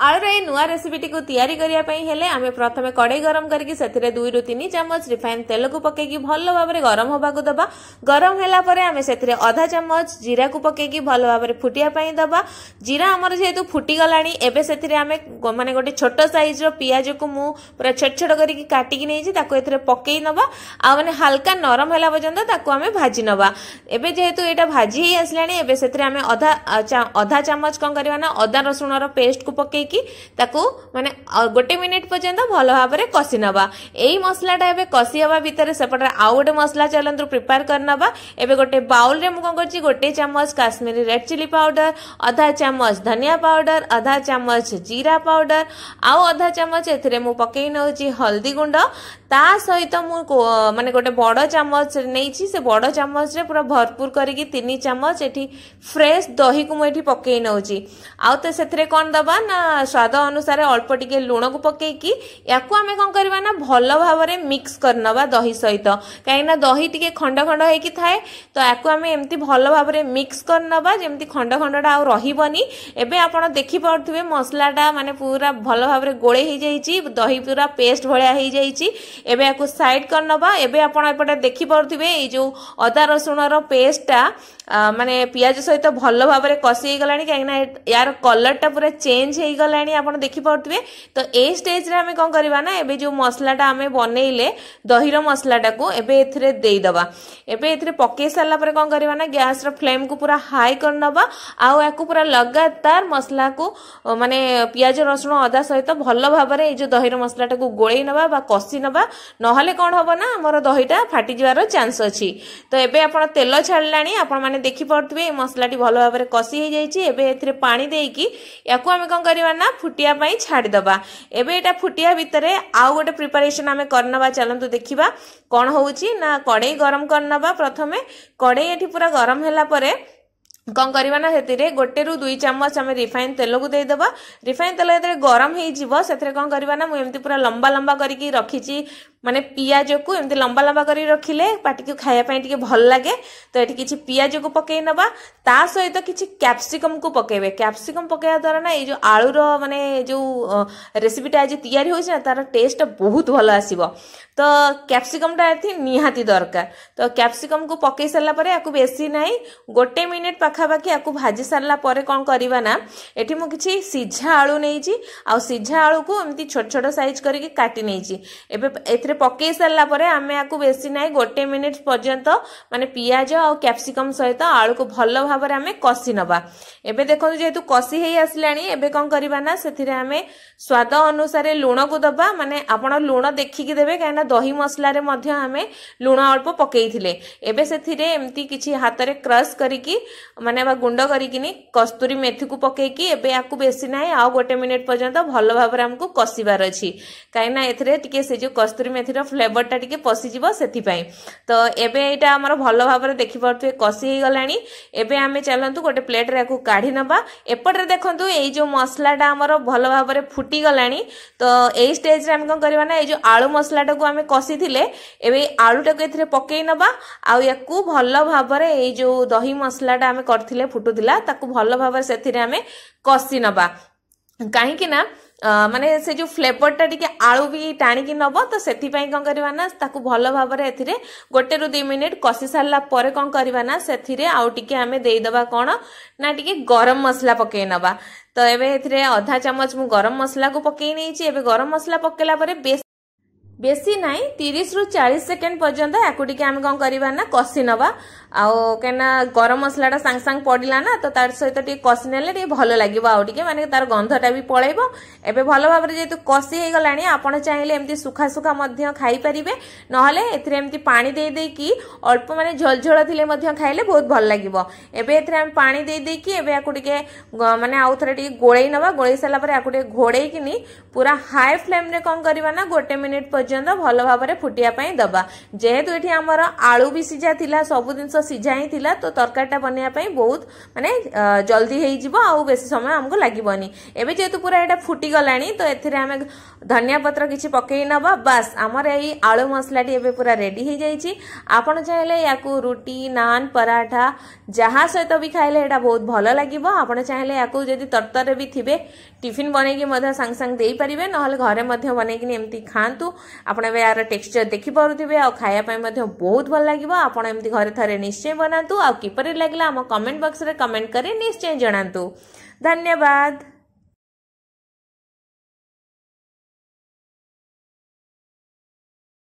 आलूर ये नुआ रेसिपीटी को तैयारी करिया पई हेले आमे प्रथमे कड़ाई गरम करके सेथिरे 2 रु 3 चम्मच रिफाइन तेल को पकेकी भलो भाबरे गरम होबा को दबा। गरम होला परे आमे सेथिरे आधा चम्मच जीरा को पकेकी भलो भाबरे फुटिया पई दबा। जीरा हमर जेतु फुटी गलानी एबे सेथिरे आमे माने गोटे छोट साइज रो पियाज को मु पूरा छोट छोट करके काटी की नेजी ताको एथिरे पकेई नबा आ माने हल्का नरम होला पर्यंत ताको आमे भाजी नबा। एबे जेतु एटा भाजी ही आसलानी एबे सेथिरे आमे आधा चम्मच कोन करबा ना अदा रसुण रो पेस्ट को पके ताकू माने गोटे मिनिट पर्यंत भल भाव में कषि नबा। एई मसलाटा एबे कषि हवा भितर सेपटे आउ गोटे मसला चलंतु प्रिपेयर करनबा। एबे गोटे बाउल रे मु कोन करछि गोटे चम्मच काश्मीरी रेड चिली पाउडर, आधा चम्मच धनिया पाउडर, आधा चम्मच जीरा पाउडर, आउ आधा चम्मच एथिरे मु पकेई नउछि हल्दी गुंड। ता सहित मु माने गोटे बड़ चम्मच नेछि से बड़ चम्मच रे पूरा भरपूर करिकि 3 चम्मच एठी फ्रेश दही को मु एठी पकेई नउछि। आउ त सेथिरे कोन दबा ना स्वाद अनुसार अल्प टिके लुण को पकेकी याकू आमे कोन करबा ना भलो भाव में मिक्स करनबा दही सहित काईना दही टिके खंड खंड हेकी थाए तो याकू आमे एम्ति भलो भाव में मिक्स करनबा जेम्ति खंड खंडटा आ रहिबनी। एबे आपण देखि पाउथबे मसलाटा माने पूरा भलो भाव में गोळे हे जाईची दही पूरा पेस्ट भलिया हे जाईची। एबे याकू साइड करनबा। एबे आपण एपटे देखि पाउथबे ए जो अदा रसुण रो पेस्टटा माने पियाज सहित भलो भाव में कषि हे गलानी काईना यार कलरटा पूरा चेंज हे गलानी आपण देखि पाउथबे। तो ए स्टेज रे हमें कोन करबा ना एबे जो मसलाटा हमें बनेइले दहीर मसलाटा को एबे एथिरे देई दबा। एबे एथिरे पके साला परे कोन करबा ना गैस रो फ्लेम को पूरा हाई करनबा आउ याकू पूरा लगातार मसला को माने पियाज रसुण अदा सहित भलो भाव में ए जो दहीर मसलाटा को गोळेई नबा बा कषि नबा नहले कोन होबो ना हमर दहीटा फाटी जिवार चांस अछि। तो एबे आपण तेल छाडलानी आपण माने देखि पड़थबे ए मसलाटी भलो भाव में कषि हे जाईची। एबे एथिरे पानी देकी याकू हमें कोन करबा ना फुटिया पई छाड़ी दबा। एबे एटा फुटिया भितरे आउ गोटे प्रिपरेशन हमें करनबा। चलंतु देखिबा कोन होउची ना कड़ाई गरम करनबा। प्रथमे कड़ाई एठी पूरा गरम हैला परे कौन करबा ना सेतिरे 1 रु 2 चम्मच हमें रिफाइन तेल को दे दबा। रिफाइन तेल एतरे गरम हे जिवो सेतरे कौन करबा ना मु एम्ति पूरा लंबा लंबा करिकि रखिची माने पियाज को एम्ति लंबा लंबा करी रखिले पाटी को खाया पई टिके भल लागे। तो एठी किछि पियाज को पकेई नबा ता सहित किछि कैप्सिकम को पकेबे। कैप्सिकम पकेया द्वारा ना ए जो आलू रो माने जो रेसिपीटा आज तैयारी होइछ ना तार टेस्ट बहुत भल आसीबो। तो कैप्सिकमटा एथि निहाती दरकार। तो कैप्सिकम को पकेई सारला परे याकू बेसी नाही 1 मिनिट पाखापाखि याकू भाजी सारला परे कोन करबा ना एठी मु किछि सिझा आलू नेइची आ सिझा आलू को एम्ति छोट छोट साइज करके काटी नेइची। एबे एथरे पकेई सारला परे आमे याकू बेसी नाही 1 मिनिट पर्यंत माने पियाज आ कैप्सिकम सहित आलू को भलो भाव रे आमे कषि नबा। एबे देखो जेतु कषि हे आसलानी एबे कोन करबा ना सेथिरे आमे स्वाद अनुसार लुण को दबा। माने आपण लुण देखिकि देबे काना दही मसला रे मध्ये आमे लुण अल्प पकेइथिले। एबे सेथिरे एम्ति किछि हातरे क्रश करिकि माने बा गुंड करिकिनी कस्तूरी मेथी को पकेकी एबे याकू बेसी नाही आ 1 मिनिट पर्यंत भलो भाव रे हमको कषिबार अछि काइना एथरे टिके से जो कस्तूरी मेथी रो फ्लेवरटा टिके पसि जिवो सेथि पई। तो एबे एटा हमर भलो भाव रे देखि परथुए कषि हे गलानी। एबे आमे चलंतु गोटे प्लेट रे याकू काढी नबा। एपट रे देखंतु एई जो मसलाटा हमर भलो भाव रे फुटी गलानी। तो एई स्टेज रे हम कोन करबा ना ए जो आलू मसलाटा को आमे कषि थिले एबे आलूटा को एथरे पकेई नबा आ याकू भलो भाव रे एई जो दही मसलाटा आमे करथिले फुटुदिला ताकू भलो भाव रे सेथिरे आमे कषि नबा। काहे कि ना माने से जो फ्लेवरटा टिके आलू भी टाणी नब। तो सेथि पई कोन करबा ना ताकू भलो भाव रे एथिरे 1 रु 2 मिनिट कषि सारला परे कोन करबा ना सेथिरे आउ टिके आमे देई दबा कोन ना टिके गरम मसला पकेई नबा। तो एबे एथिरे आधा चम्मच मु गरम मसला को पकेई नेछि। एबे गरम मसला पकेला परे बेसी नाही 30 रु 40 सेकेंड पर्यंत याकू टिके आमे कोन करबा ना कषि नबा। आउ केना गरम मसलाटा सांग सांग पडिला ना तो तार सहित टिके कषि नेले टिके भलो लागिबो आउ टिके माने तार गंधटा भी पळेबो। एबे भलो भाबरे जेतु कषि हे गलानी आपण चाहिले एम्ति सुखा सुखा मध्य खाई परिबे नहले एथरे एम्ति पानी दे दे की अल्प माने झोल झोल थिले मध्य खाइले बहुत भल लागिबो। एबे एथरे हम पानी दे दे की एबे याकू टिके माने आउ थरे टिके गोळेई नबा। गोळेई साला परे याकू टिके घोड़ेई किनी पूरा हाई फ्लेम रे कोन करबा ना 1 मिनिट पर्यंत भलो भाव रे फुटिया पई दबा। जेहेतु एठी हमर आलू भी सिझा थिला सब दिन सिझा ही थिला तो तरकारीटा बनिया पई बहुत माने जल्दी हेई जिवो आ बेसी समय हमको लागिबोनी। एबे जेतु पूरा एटा फुटी गलानी तो एथिरे हमें धनिया पत्र किछि पकेई नबा। बस हमर एई आलू मसलाटी एबे पूरा रेडी हे जाईची। आपण चाहिले याकू रोटी नान पराठा जहा सहित भी खाइले एटा बहुत भलो लागिबो। आपण चाहिले याकू जदी तरतर भी थिबे टिफिन बनईकि सांग सांग दे पारे ना घरे बनईकि एमती खातु आपण यार टेक्सचर देखिपे आ खायापी बहुत भल लगे आपड़ एमती घरे थे निश्चय बनातु आ किपर लगे आम कमेंट बॉक्स रे कमेंट कर निश्चय जनातु। धन्यवाद।